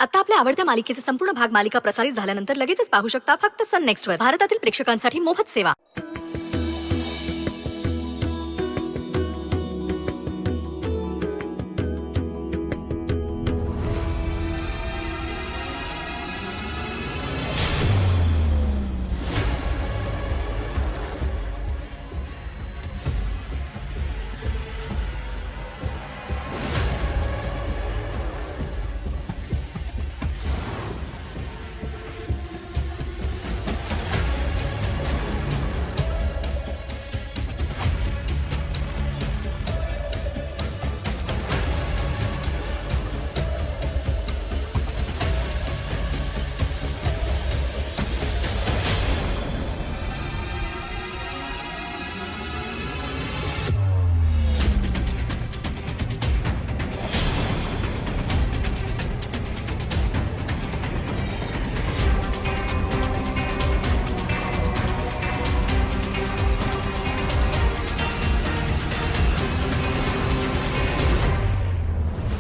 आता आपल्या आवडत्या मालिकेचे संपूर्ण भाग मालिका प्रसारित झाल्यानंतर लगेचच पाहू शकता फक्त सन नेक्स्ट वर. भारतातील प्रेक्षकांसाठी मोफत सेवा.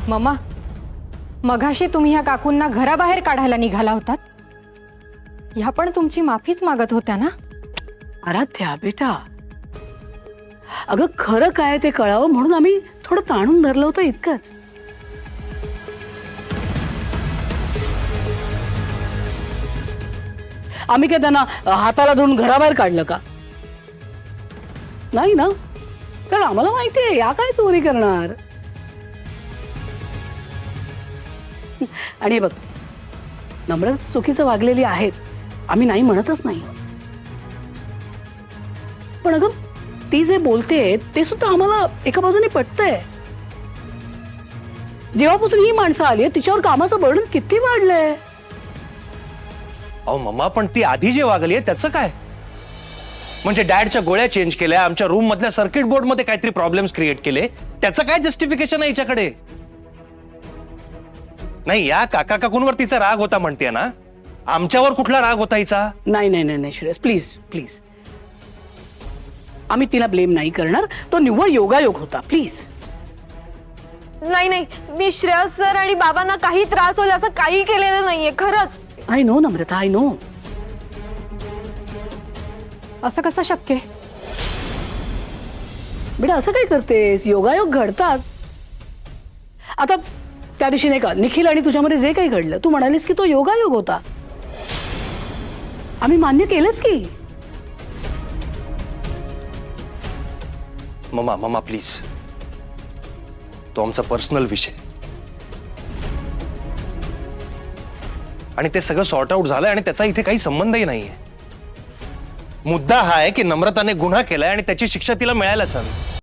मम्मा, मघाशी तुम्ही ह्या काकूंना घराबाहेर काढायला निघाला होतात. ह्या पण तुमची माफीच मागत होत्या ना? आराध्या बेटा, अगं खरं काय ते कळावं म्हणून आम्ही थोडं ताणून धरलं होतं इतकंच. आम्ही काय त्यांना हाताला धरून घराबाहेर काढलं का? नाही ना, कारण आम्हाला माहिती आहे या काय चोरी करणार. आणि हे बघ, नम्रता चुकीचं वागलेली आहेच, आम्ही नाही म्हणतच नाही. पण अगं ती जे बोलते ते सुद्धा आम्हाला एका बाजूने पटतंय. जेव्हापासून ही माणसं आली तिच्यावर कामाचं बर्डन किती वाढलंय. अहो मम्मा, पण ती आधी जे वागली आहे त्याचं काय? म्हणजे डॅडच्या गोळ्या चेंज केल्या, आमच्या रूम मधल्या सर्किट बोर्ड मध्ये काहीतरी प्रॉब्लेम्स क्रिएट केले, त्याचं काय जस्टिफिकेशन आहे हिच्याकडे? नाही, या काका काकूंवर तिचा राग होता म्हणते ना, आमच्यावर कुठला राग होता हिचा? नाही नाही नाही नाही श्रेयस, प्लीज प्लीज, आम्ही तिला ब्लेम नाही करणार. तो निव्वळ योगायोग होता. प्लीज. नाही नाही, मी श्रेयस सर आणि बाबांना काही त्रास होईल असं काही केलेलं नाहीये, खरंच. I know Namrata, I know. असं कसं शक्य? बेटा असं काय करतेस? योगायोग घडतात. आता त्या दिवशी नाही का निखिल आणि तुझ्यामध्ये जे काही घडलं, तू म्हणालीस की तो योगायोग होता. आम्ही मान्य केलंच की. मम्मा मम्मा प्लीज, तो आमचा पर्सनल विषय आणि ते सगळं सॉर्ट आउट झालंय आणि त्याचा इथे काही संबंधही नाहीये. मुद्दा हा आहे की नम्रताने गुन्हा केलाय आणि त्याची शिक्षा तिला मिळायलाच हवी.